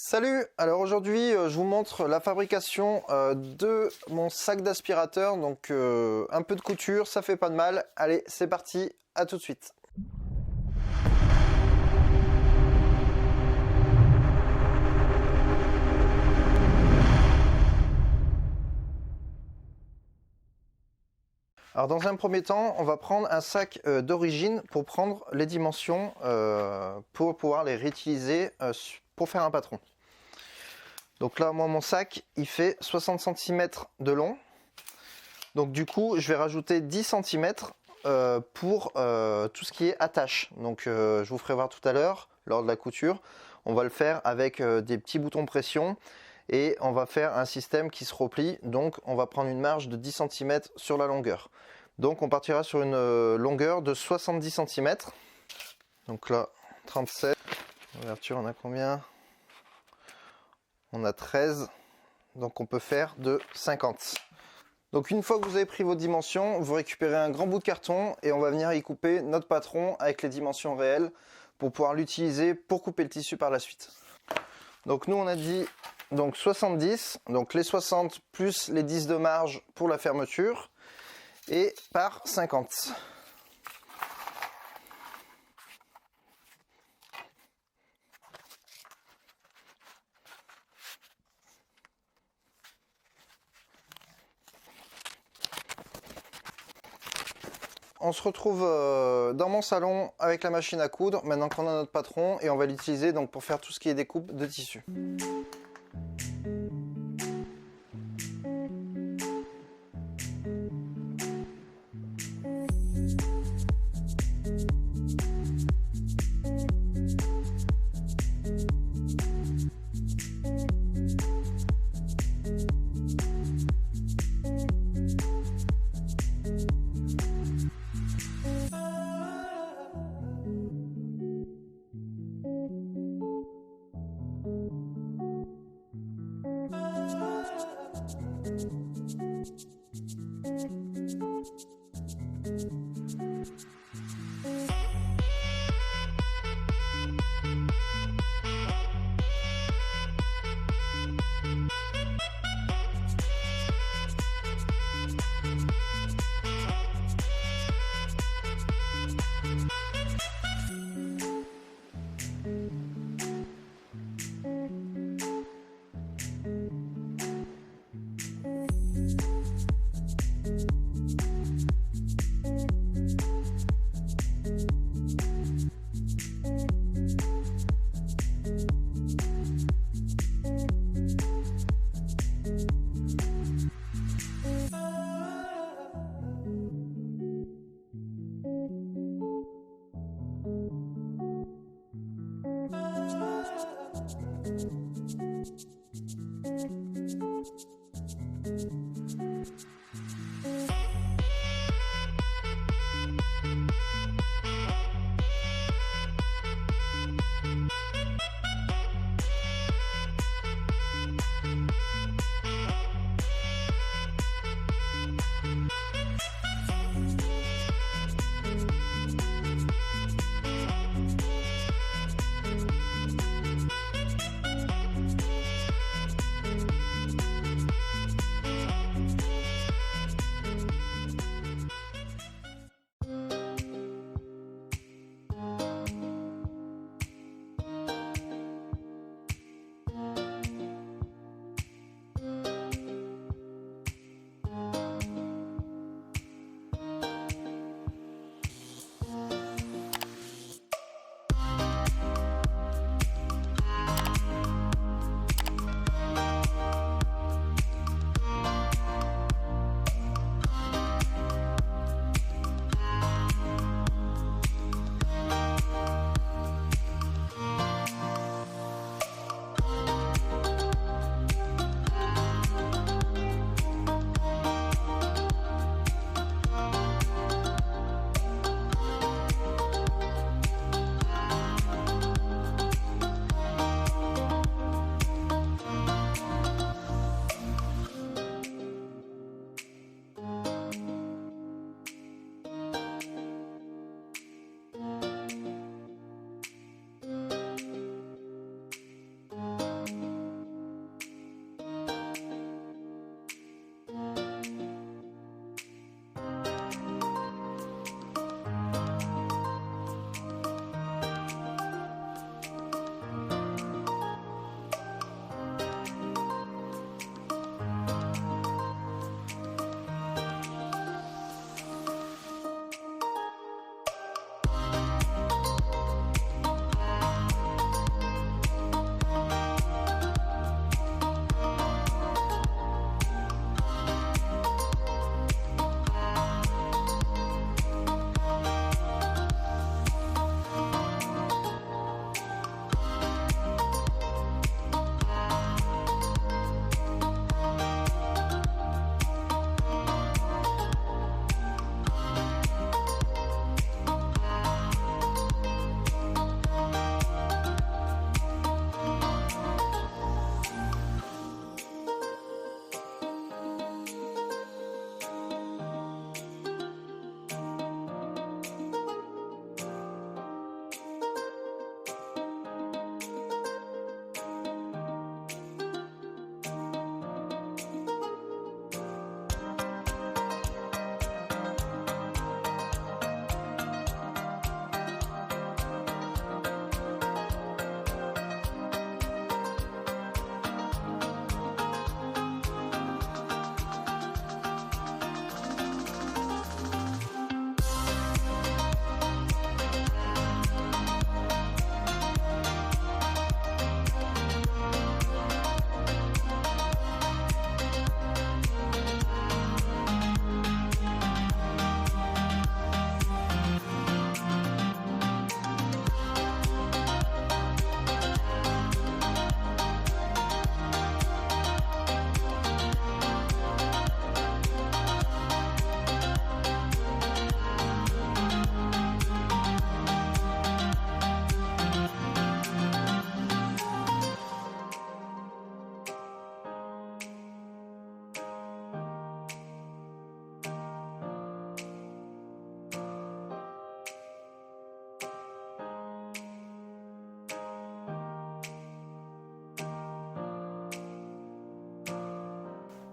Salut, alors aujourd'hui je vous montre la fabrication de mon sac d'aspirateur, donc un peu de couture, ça fait pas de mal. Allez, c'est parti, à tout de suite. Alors dans un premier temps, on va prendre un sac d'origine pour prendre les dimensions pour pouvoir les réutiliser pour faire un patron. Donc là, moi, mon sac, il fait 60 cm de long. Donc du coup, je vais rajouter 10 cm pour tout ce qui est attache. Donc je vous ferai voir tout à l'heure, lors de la couture. On va le faire avec des petits boutons pression et on va faire un système qui se replie. Donc on va prendre une marge de 10 cm sur la longueur. Donc on partira sur une longueur de 70 cm. Donc là, 37. L'ouverture, on a combien ? On a 13, donc on peut faire de 50. Donc une fois que vous avez pris vos dimensions, vous récupérez un grand bout de carton et on va venir y couper notre patron avec les dimensions réelles pour pouvoir l'utiliser pour couper le tissu par la suite. Donc nous on a dit donc 70, donc les 60 plus les 10 de marge pour la fermeture et par 50. On se retrouve dans mon salon avec la machine à coudre, maintenant qu'on a notre patron, et on va l'utiliser donc pour faire tout ce qui est découpe de tissu.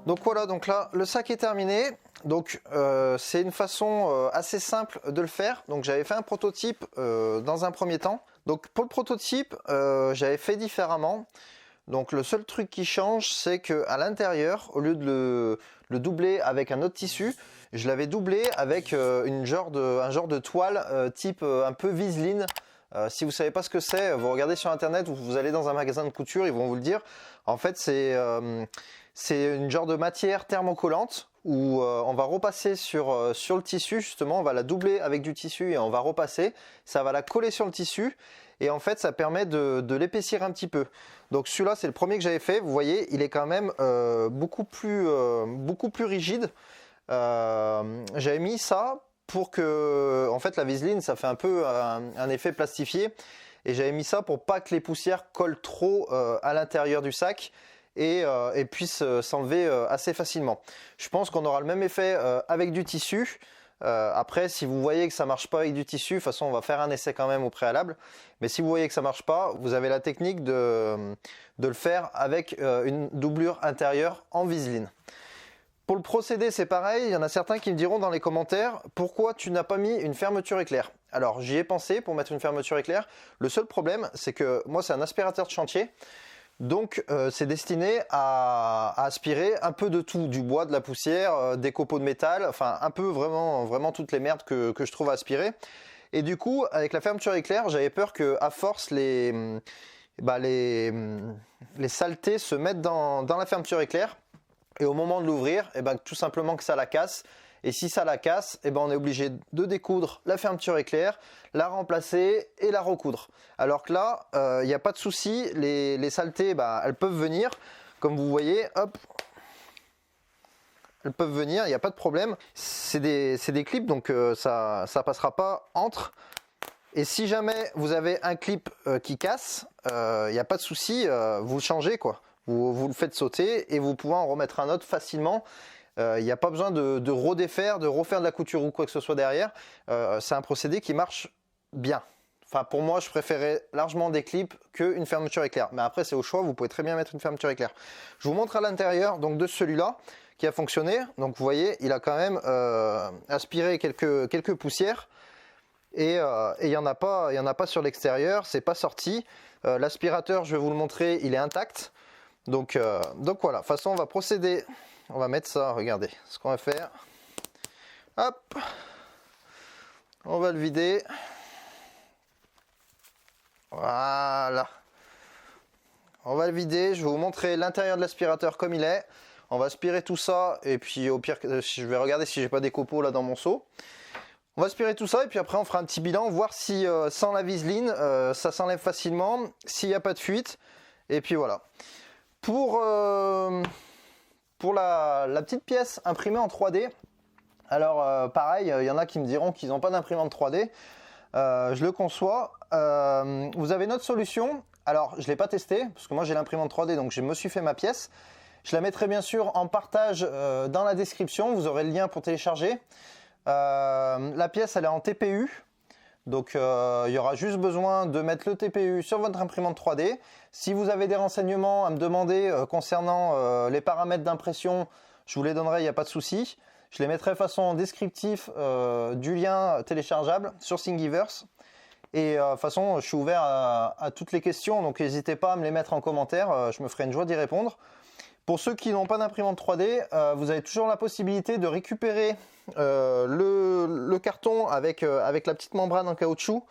Donc voilà, donc là le sac est terminé. Donc c'est une façon assez simple de le faire. Donc j'avais fait un prototype dans un premier temps. Donc pour le prototype, j'avais fait différemment. Donc le seul truc qui change, c'est que à l'intérieur, au lieu de le doubler avec un autre tissu, je l'avais doublé avec un genre de toile type un peu viseline. Si vous savez pas ce que c'est, vous regardez sur internet ou vous allez dans un magasin de couture, ils vont vous le dire. En fait, c'est une genre de matière thermocollante où on va repasser sur le tissu, justement, on va la doubler avec du tissu et on va repasser. Ça va la coller sur le tissu et en fait, ça permet de l'épaissir un petit peu. Donc celui-là, c'est le premier que j'avais fait. Vous voyez, il est quand même beaucoup plus rigide. J'avais mis ça pour que, en fait, la viseline, ça fait un peu un effet plastifié. Et j'avais mis ça pour pas que les poussières collent trop à l'intérieur du sac et puissent s'enlever assez facilement. Je pense qu'on aura le même effet avec du tissu. Après, si vous voyez que ça marche pas avec du tissu, de toute façon, on va faire un essai quand même au préalable. Mais si vous voyez que ça marche pas, vous avez la technique de le faire avec une doublure intérieure en viseline. Pour le procédé, c'est pareil. Il y en a certains qui me diront dans les commentaires pourquoi tu n'as pas mis une fermeture éclair. Alors, j'y ai pensé pour mettre une fermeture éclair. Le seul problème, c'est que moi, c'est un aspirateur de chantier. Donc, c'est destiné à aspirer un peu de tout, du bois, de la poussière, des copeaux de métal, enfin un peu vraiment toutes les merdes que je trouve à aspirer. Et du coup, avec la fermeture éclair, j'avais peur que à force les saletés se mettent dans la fermeture éclair. Et au moment de l'ouvrir, tout simplement que ça la casse. Et si ça la casse, on est obligé de découdre la fermeture éclair, la remplacer et la recoudre. Alors que là, il n'y a pas de souci, les saletés, elles peuvent venir. Comme vous voyez, hop, elles peuvent venir, il n'y a pas de problème. C'est des clips, donc ça passera pas entre. Et si jamais vous avez un clip qui casse, il n'y a pas de souci, vous le changez quoi. Vous le faites sauter et vous pouvez en remettre un autre facilement. Il n'y a pas besoin de redéfaire, de refaire de la couture ou quoi que ce soit derrière. C'est un procédé qui marche bien. Enfin, pour moi, je préférais largement des clips qu'une fermeture éclair. Mais après, c'est au choix, vous pouvez très bien mettre une fermeture éclair. Je vous montre à l'intérieur donc de celui-là qui a fonctionné. Donc vous voyez, il a quand même aspiré quelques poussières. Et il n'y en a pas sur l'extérieur, c'est pas sorti. L'aspirateur, je vais vous le montrer, il est intact. Donc voilà, de toute façon on va procéder, on va mettre ça, regardez ce qu'on va faire. Hop, on va le vider. Voilà. On va le vider, je vais vous montrer l'intérieur de l'aspirateur comme il est. On va aspirer tout ça et puis au pire, je vais regarder si j'ai pas des copeaux là dans mon seau. On va aspirer tout ça et puis après on fera un petit bilan, voir si sans la viseline ça s'enlève facilement, s'il n'y a pas de fuite. Et puis voilà. Pour la petite pièce imprimée en 3D, alors pareil, il y en a qui me diront qu'ils n'ont pas d'imprimante 3D. Je le conçois. Vous avez une autre solution. Alors je ne l'ai pas testé parce que moi j'ai l'imprimante 3D donc je me suis fait ma pièce. Je la mettrai bien sûr en partage dans la description. Vous aurez le lien pour télécharger. La pièce elle est en TPU. Donc il y aura juste besoin de mettre le TPU sur votre imprimante 3D. Si vous avez des renseignements à me demander concernant les paramètres d'impression, je vous les donnerai, il n'y a pas de souci. Je les mettrai de façon descriptif du lien téléchargeable sur Thingiverse. Et de toute façon, je suis ouvert à toutes les questions, donc n'hésitez pas à me les mettre en commentaire, je me ferai une joie d'y répondre. Pour ceux qui n'ont pas d'imprimante 3D, vous avez toujours la possibilité de récupérer le carton avec la petite membrane en caoutchouc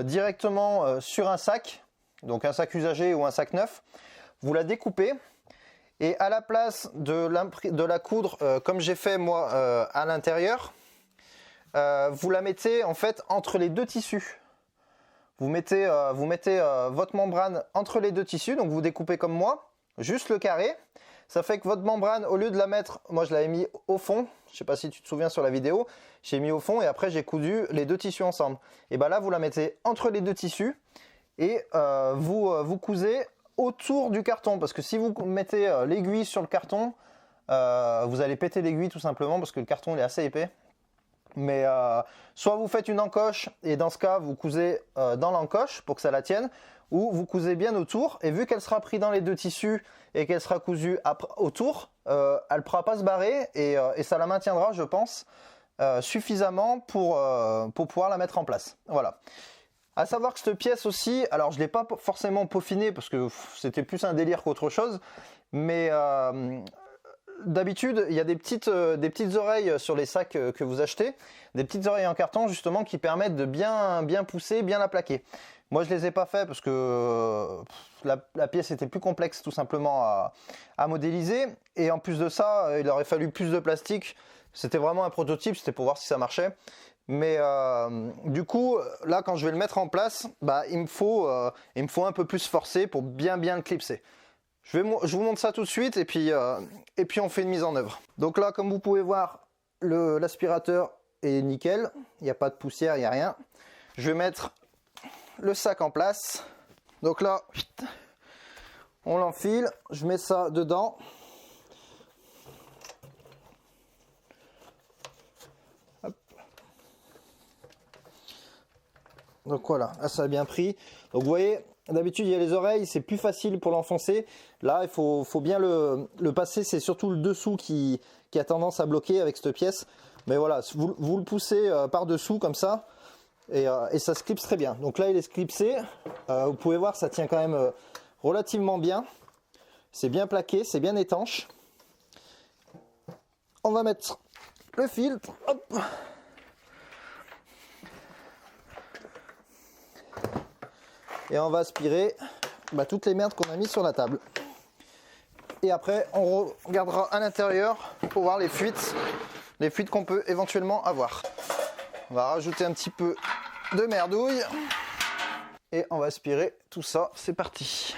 directement sur un sac, donc un sac usagé ou un sac neuf. Vous la découpez et à la place de la coudre comme j'ai fait moi à l'intérieur, vous la mettez en fait entre les deux tissus. Vous mettez votre membrane entre les deux tissus, donc vous découpez comme moi, juste le carré. Ça fait que votre membrane, au lieu de la mettre, moi je l'avais mis au fond, je ne sais pas si tu te souviens sur la vidéo, j'ai mis au fond et après j'ai coudu les deux tissus ensemble. Et bien là vous la mettez entre les deux tissus et vous cousez autour du carton. Parce que si vous mettez l'aiguille sur le carton, vous allez péter l'aiguille tout simplement parce que le carton il est assez épais. Mais soit vous faites une encoche et dans ce cas vous cousez dans l'encoche pour que ça la tienne, ou vous cousez bien autour et vu qu'elle sera prise dans les deux tissus et qu'elle sera cousue autour, elle ne pourra pas se barrer et ça la maintiendra, je pense, suffisamment pour pouvoir la mettre en place. Voilà. À savoir que cette pièce aussi, alors je ne l'ai pas forcément peaufinée parce que c'était plus un délire qu'autre chose, mais d'habitude il y a des petites oreilles sur les sacs que vous achetez, des petites oreilles en carton justement qui permettent de bien pousser, bien la plaquer. Moi je les ai pas fait parce que la pièce était plus complexe tout simplement à modéliser et en plus de ça il aurait fallu plus de plastique. C'était vraiment un prototype, c'était pour voir si ça marchait. Mais du coup là quand je vais le mettre en place, bah, il me faut un peu plus forcer pour bien le clipser. Je vous montre ça tout de suite et puis on fait une mise en œuvre. Donc là comme vous pouvez voir l'aspirateur est nickel, il n'y a pas de poussière, il n'y a rien. Je vais mettre le sac en place. Donc là on l'enfile, je mets ça dedans. Hop. Donc voilà, là ça a bien pris. Donc vous voyez, d'habitude il y a les oreilles, c'est plus facile pour l'enfoncer. Là il faut bien le passer, c'est surtout le dessous qui a tendance à bloquer avec cette pièce. Mais voilà, vous le poussez par dessous comme ça. Et ça se clipse très bien. Donc là il est clipsé, vous pouvez voir ça tient quand même relativement bien. C'est bien plaqué, c'est bien étanche. On va mettre le filtre. Hop. Et on va aspirer toutes les merdes qu'on a mis sur la table. Et après on regardera à l'intérieur pour voir les fuites qu'on peut éventuellement avoir. On va rajouter un petit peu de merdouille et on va aspirer tout ça, c'est parti.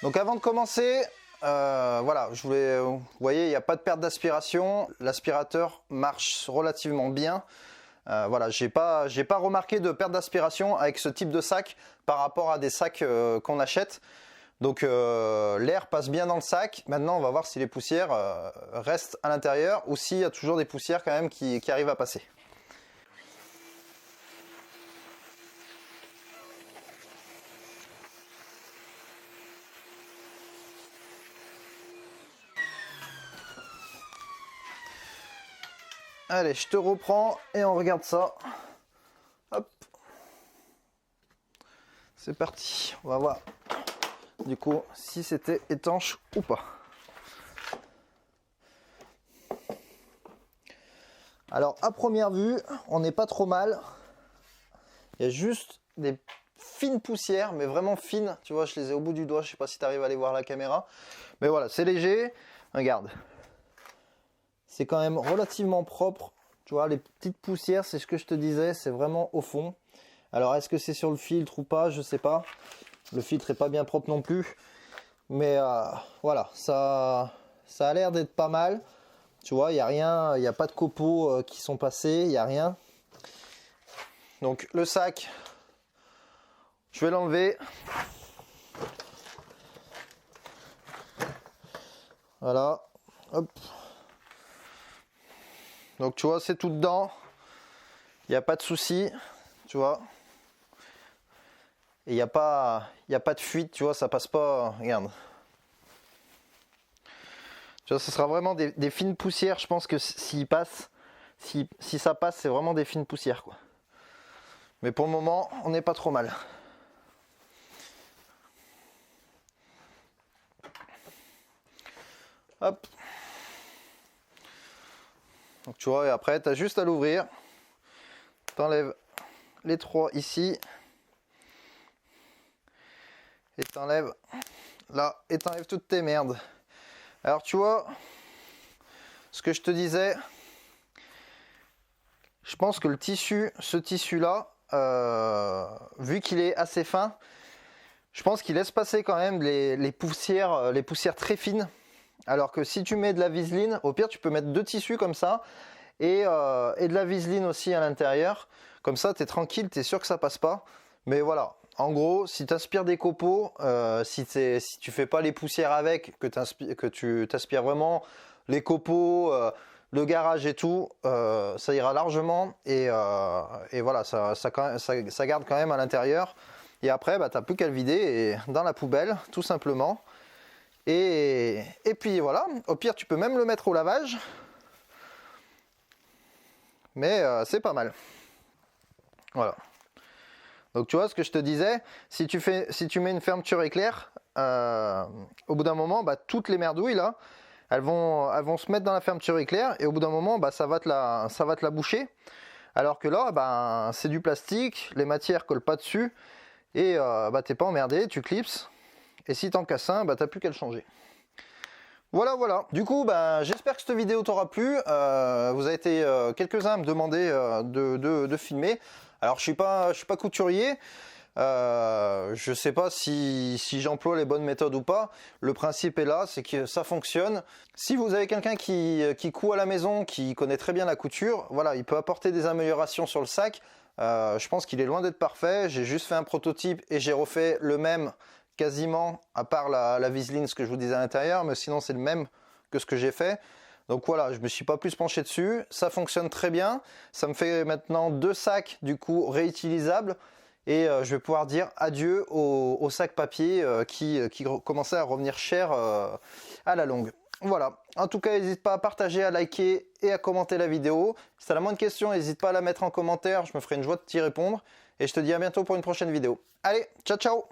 Donc avant de commencer, voilà, vous voyez, il n'y a pas de perte d'aspiration, l'aspirateur marche relativement bien. Voilà, j'ai pas remarqué de perte d'aspiration avec ce type de sac par rapport à des sacs qu'on achète. Donc l'air passe bien dans le sac. Maintenant, on va voir si les poussières restent à l'intérieur ou s'il y a toujours des poussières quand même qui arrivent à passer. Allez, je te reprends et on regarde ça. Hop. C'est parti. On va voir du coup si c'était étanche ou pas. Alors à première vue, on n'est pas trop mal. Il y a juste des fines poussières, mais vraiment fines. Tu vois, je les ai au bout du doigt. Je sais pas si tu arrives à aller voir la caméra. Mais voilà, c'est léger. Regarde. C'est quand même relativement propre. Tu vois, les petites poussières, c'est ce que je te disais, c'est vraiment au fond. Alors, est-ce que c'est sur le filtre ou pas? Je sais pas. Le filtre est pas bien propre non plus. Mais voilà, ça a l'air d'être pas mal. Tu vois, il n'y a rien, il n'y a pas de copeaux qui sont passés, il n'y a rien. Donc, le sac, je vais l'enlever. Voilà, hop. Donc tu vois, c'est tout dedans, il n'y a pas de souci, tu vois. Et il n'y a pas de fuite, tu vois, ça passe pas, regarde. Tu vois, ce sera vraiment des fines poussières, je pense que s'il passe, si ça passe, c'est vraiment des fines poussières, quoi. Mais pour le moment, on n'est pas trop mal. Hop. Donc tu vois, et après, tu as juste à l'ouvrir. Tu enlèves les trois ici. Et tu enlèves là. Et tu enlèves toutes tes merdes. Alors tu vois, ce que je te disais, je pense que le tissu, ce tissu-là, vu qu'il est assez fin, je pense qu'il laisse passer quand même les poussières très fines. Alors que si tu mets de la viseline, au pire tu peux mettre deux tissus comme ça et de la viseline aussi à l'intérieur. Comme ça tu es tranquille, tu es sûr que ça passe pas. Mais voilà, en gros, si tu aspires des copeaux, si tu fais pas les poussières avec, que tu t'aspires vraiment les copeaux, le garage et tout, ça ira largement. Et voilà, ça garde quand même à l'intérieur. Et après, bah, tu n'as plus qu'à le vider dans la poubelle, tout simplement. Et puis voilà, au pire, tu peux même le mettre au lavage. Mais c'est pas mal. Voilà. Donc tu vois ce que je te disais, si tu mets une fermeture éclair, au bout d'un moment, bah, toutes les merdouilles là, elles vont se mettre dans la fermeture éclair et au bout d'un moment, bah, ça va te la boucher. Alors que là, bah, c'est du plastique, les matières collent pas dessus et bah, t'es pas emmerdé, tu clipses. Et si t'en casses un, bah, t'as plus qu'à le changer. Voilà, voilà. Du coup, bah, j'espère que cette vidéo t'aura plu. Vous avez été quelques-uns à me demander de filmer. Alors, je suis pas couturier. Je sais pas si j'emploie les bonnes méthodes ou pas. Le principe est là, c'est que ça fonctionne. Si vous avez quelqu'un qui coud à la maison, qui connaît très bien la couture, voilà, il peut apporter des améliorations sur le sac. Je pense qu'il est loin d'être parfait. J'ai juste fait un prototype et j'ai refait le même quasiment, à part la viseline, ce que je vous disais à l'intérieur, mais sinon c'est le même que ce que j'ai fait. Donc voilà, je me suis pas plus penché dessus. Ça fonctionne très bien. Ça me fait maintenant 2 sacs du coup réutilisables. Et je vais pouvoir dire adieu aux sacs papier qui commençaient à revenir cher à la longue. Voilà. En tout cas, n'hésite pas à partager, à liker et à commenter la vidéo. Si tu as la moindre question, n'hésite pas à la mettre en commentaire. Je me ferai une joie de t'y répondre. Et je te dis à bientôt pour une prochaine vidéo. Allez, ciao ciao!